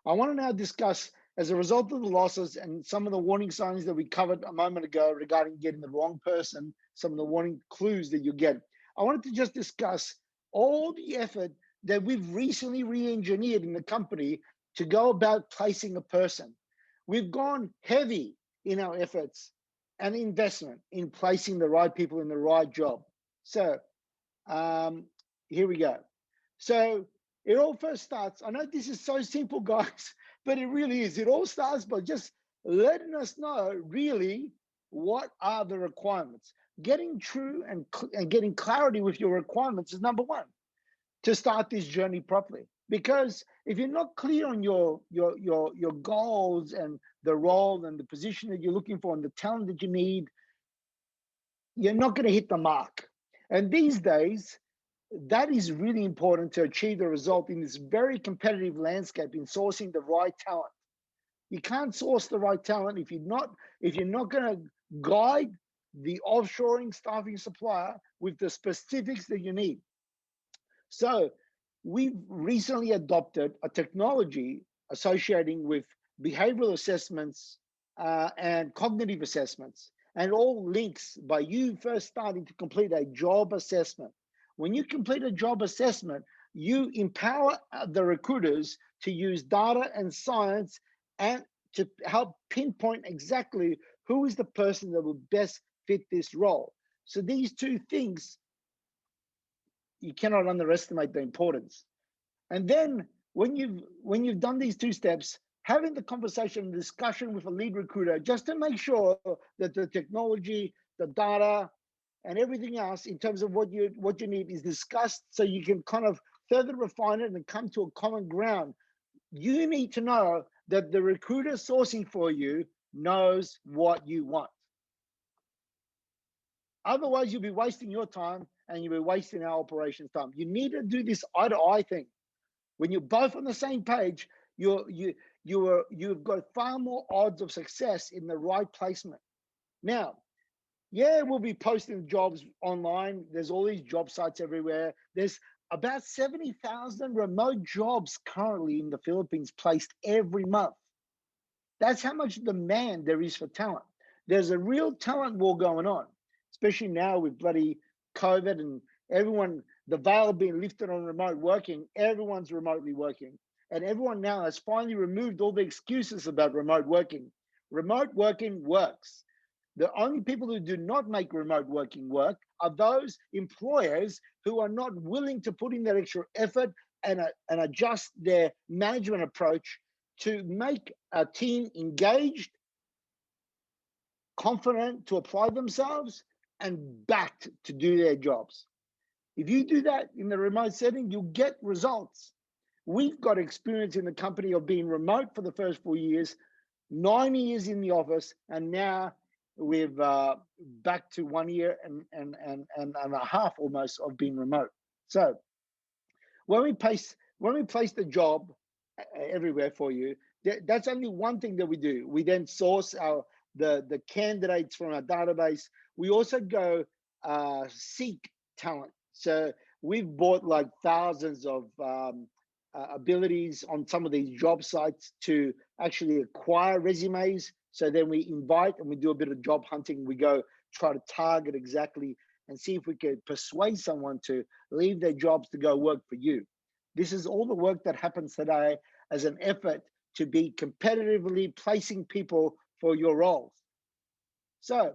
I want to now discuss, as a result of the losses and some of the warning signs that we covered a moment ago regarding getting the wrong person, some of the warning clues that you get. I wanted to just discuss all the effort that we've recently re-engineered in the company to go about placing a person. We've gone heavy in our efforts and investment in placing the right people in the right job. So here we go. So it all first starts. I know this is so simple, guys, but it really is. It all starts by just letting us know really what are the requirements. Getting true and getting clarity with your requirements is number one to start this journey properly. Because if you're not clear on your goals and the role and the position that you're looking for and the talent that you need, you're not going to hit the mark. And these days, that is really important to achieve the result in this very competitive landscape in sourcing the right talent. You can't source the right talent if you're not going to guide the offshoring staffing supplier with the specifics that you need. So we've recently adopted a technology associating with behavioral assessments and cognitive assessments, and it all links by you first starting to complete a job assessment. When you complete a job assessment, you empower the recruiters to use data and science and to help pinpoint exactly who is the person that will best fit this role. So these two things, you cannot underestimate the importance. And then when you've done these two steps, having the conversation and discussion with a lead recruiter just to make sure that the technology, the data, and everything else in terms of what you need is discussed, so you can kind of further refine it and come to a common ground. You need to know that the recruiter sourcing for you knows what you want. Otherwise, you'll be wasting your time and you'll be wasting our operations time. You need to do this eye to eye thing. When you're both on the same page, you've got far more odds of success in the right placement. Now, yeah, we'll be posting jobs online. There's all these job sites everywhere. There's about 70,000 remote jobs currently in the Philippines placed every month. That's how much demand there is for talent. There's a real talent war going on, especially now with bloody COVID and everyone, the veil being lifted on remote working. Everyone's remotely working. And everyone now has finally removed all the excuses about remote working. Remote working works. The only people who do not make remote working work are those employers who are not willing to put in that extra effort and adjust their management approach to make a team engaged, confident to apply themselves, and backed to do their jobs. If you do that in the remote setting, you'll get results. We've got experience in the company of being remote for the first 4 years, 9 years in the office, and now we've back to 1 year and a half almost of being remote. So when we place the job everywhere for you, that's only one thing that we do. We then source the candidates from our database. We also go seek talent. So we've bought like thousands of abilities on some of these job sites to actually acquire resumes. So then we invite and we do a bit of job hunting. We go try to target exactly and see if we can persuade someone to leave their jobs to go work for you. This is all the work that happens today as an effort to be competitively placing people for your roles. So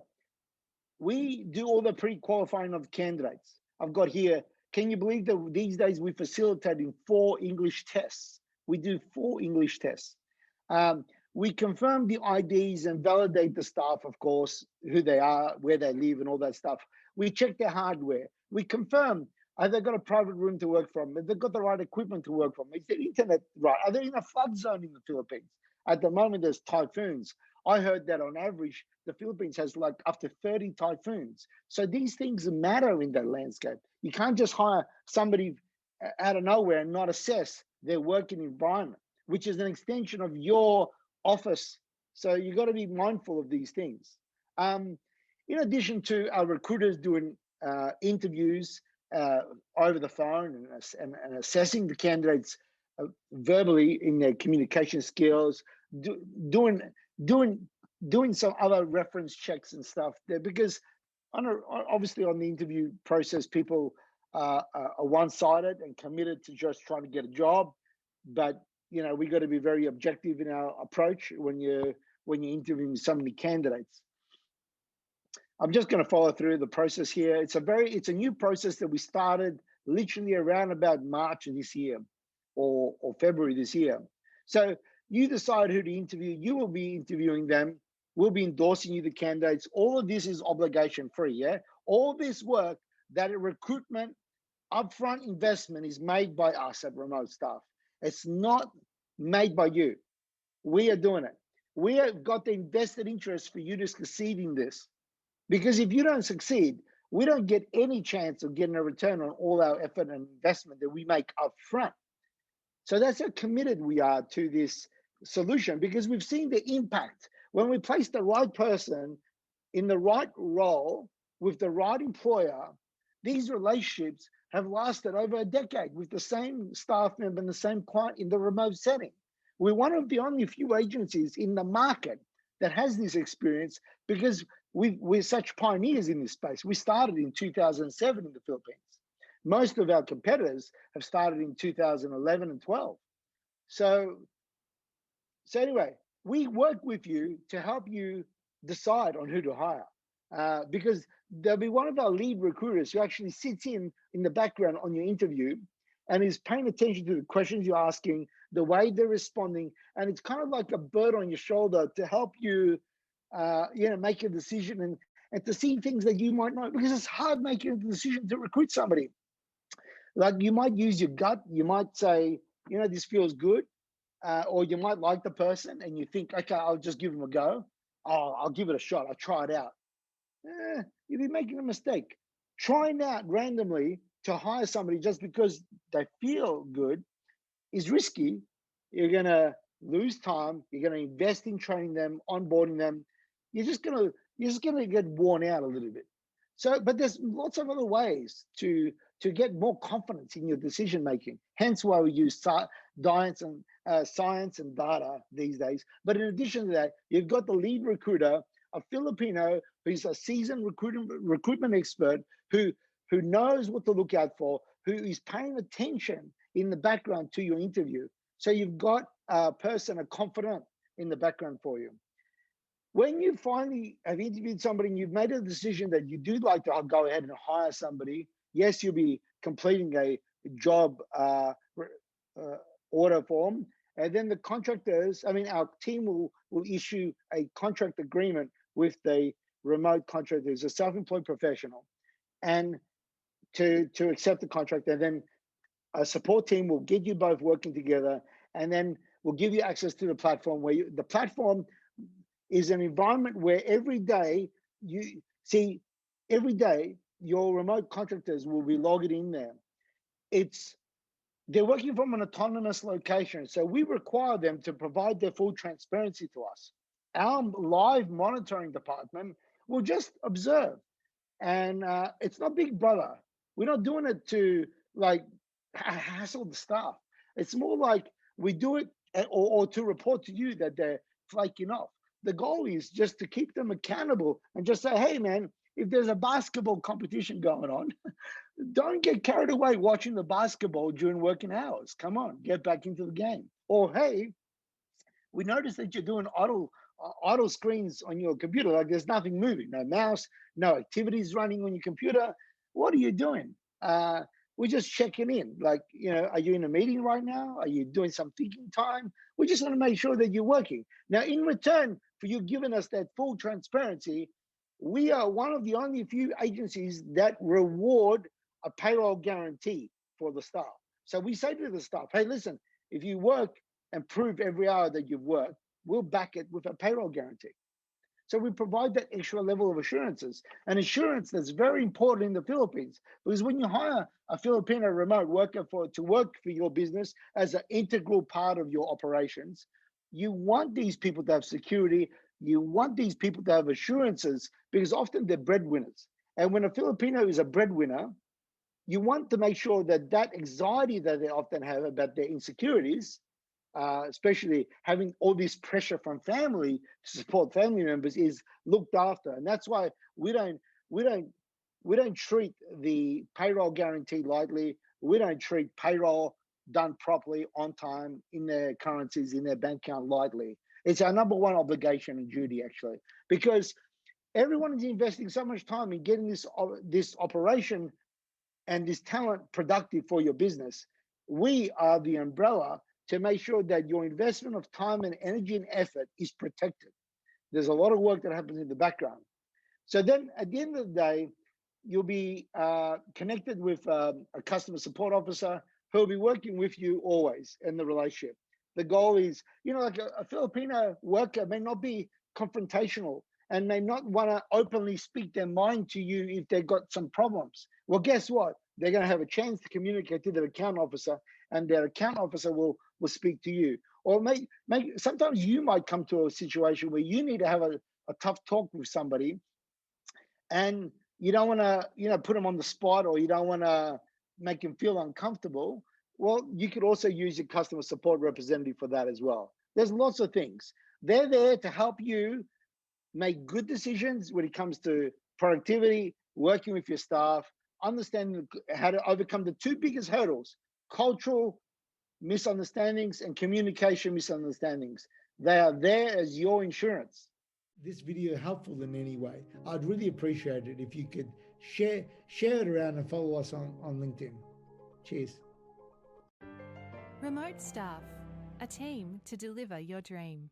we do all the pre-qualifying of candidates. I've got here, can you believe that these days we facilitate in 4 English tests? We do 4 English tests. We confirm the IDs and validate the staff, of course, who they are, where they live, and all that stuff. We check their hardware. We confirm, have they got a private room to work from? Have they got the right equipment to work from? Is the internet right? Are they in a flood zone in the Philippines? At the moment, there's typhoons. I heard that on average, the Philippines has like up to 30 typhoons. So these things matter in that landscape. You can't just hire somebody out of nowhere and not assess their working environment, which is an extension of your office. So you got to be mindful of these things. In addition to our recruiters doing interviews over the phone and assessing the candidates verbally in their communication skills, doing doing doing some other reference checks and stuff there, because obviously on the interview process, people are one-sided and committed to just trying to get a job, but we got to be very objective in our approach when you're interviewing so many candidates. I'm just going to follow through the process here. It's a new process that we started literally around about March of this year, or February this year. So you decide who to interview. You will be interviewing them. We'll be endorsing you, the candidates. All of this is obligation free. Yeah, all this work, that recruitment, upfront investment, is made by us at Remote Staff. It's not made by you. We are doing it. We have got the invested interest for you to succeed in this. Because if you don't succeed, we don't get any chance of getting a return on all our effort and investment that we make up front. So that's how committed we are to this solution, because we've seen the impact. When we place the right person in the right role with the right employer, these relationships have lasted over a decade with the same staff member and the same client in the remote setting. We're one of the only few agencies in the market that has this experience, because we're such pioneers in this space. We started in 2007 in the Philippines. Most of our competitors have started in 2011 and 12. So anyway, we work with you to help you decide on who to hire, because there'll be one of our lead recruiters who actually sits in the background on your interview and is paying attention to the questions you're asking, the way they're responding, and it's kind of like a bird on your shoulder to help you make a decision and to see things that you might not, because it's hard making a decision to recruit somebody. Like, you might use your gut, you might say, this feels good, or you might like the person and you think, okay, I'll just give them a go. Oh, I'll give it a shot, I'll try it out. You'll be making a mistake. Trying out randomly to hire somebody just because they feel good is risky. You're going to lose time. You're going to invest in training them, onboarding them. You're just going to get worn out a little bit. So, but there's lots of other ways to get more confidence in your decision making. Hence why we use science and data these days. But in addition to that, you've got the lead recruiter, a Filipino who's a seasoned recruitment expert who knows what to look out for, who is paying attention in the background to your interview. So you've got a person, a confidant in the background for you. When you finally have interviewed somebody and you've made a decision that you do like to go ahead and hire somebody, yes, you'll be completing a job order form. And then the contractors, our team will issue a contract agreement with the remote contractor who's a self-employed professional, and to accept the contract. And then a support team will get you both working together, and then we'll give you access to the platform, where the platform is an environment where every day your remote contractors will be logged in there. They're working from an autonomous location, so we require them to provide their full transparency to us. Our live monitoring department will just observe, and it's not Big Brother. We're not doing it to hassle the staff. It's more like we do it or to report to you that they're flaking off. The goal is just to keep them accountable and just say, hey, man, if there's a basketball competition going on, don't get carried away watching the basketball during working hours. Come on, get back into the game. Or, hey, we noticed that you're doing idle screens on your computer, like there's nothing moving, no mouse, no activities running on your computer. What are you doing? We're just checking in. Like, are you in a meeting right now? Are you doing some thinking time? We just want to make sure that you're working. Now, in return for you giving us that full transparency, we are one of the only few agencies that reward a payroll guarantee for the staff. So we say to the staff, hey, listen, if you work and prove every hour that you've worked, we'll back it with a payroll guarantee. So we provide that extra level of assurances, an assurance that's very important in the Philippines, because when you hire a Filipino remote worker to work for your business as an integral part of your operations, you want these people to have security. You want these people to have assurances, because often they're breadwinners. And when a Filipino is a breadwinner, you want to make sure that that anxiety that they often have about their insecurities, especially having all this pressure from family to support family members, is looked after. And that's why we don't we don't we don't treat the payroll guarantee lightly. We don't treat payroll done properly on time in their currencies in their bank account lightly. It's our number one obligation and duty, actually, because everyone is investing so much time in getting this operation and this talent productive for your business. We are the umbrella to make sure that your investment of time and energy and effort is protected. There's a lot of work that happens in the background. So then at the end of the day, you'll be connected with a customer support officer who'll be working with you always in the relationship. The goal is, like a Filipino worker may not be confrontational and may not want to openly speak their mind to you if they've got some problems. Well, guess what? They're going to have a chance to communicate to their account officer, and their account officer will speak to you. Or sometimes you might come to a situation where you need to have a tough talk with somebody, and you don't want to put them on the spot, or you don't want to make them feel uncomfortable. Well, you could also use your customer support representative for that as well. There's lots of things. They're there to help you make good decisions when it comes to productivity, working with your staff, understanding how to overcome the two biggest hurdles: cultural misunderstandings and communication misunderstandings. They are there as your insurance. This video helpful in any way, I'd really appreciate it if you could share it around and follow us on LinkedIn. Cheers. Remote Staff, a team to deliver your dream.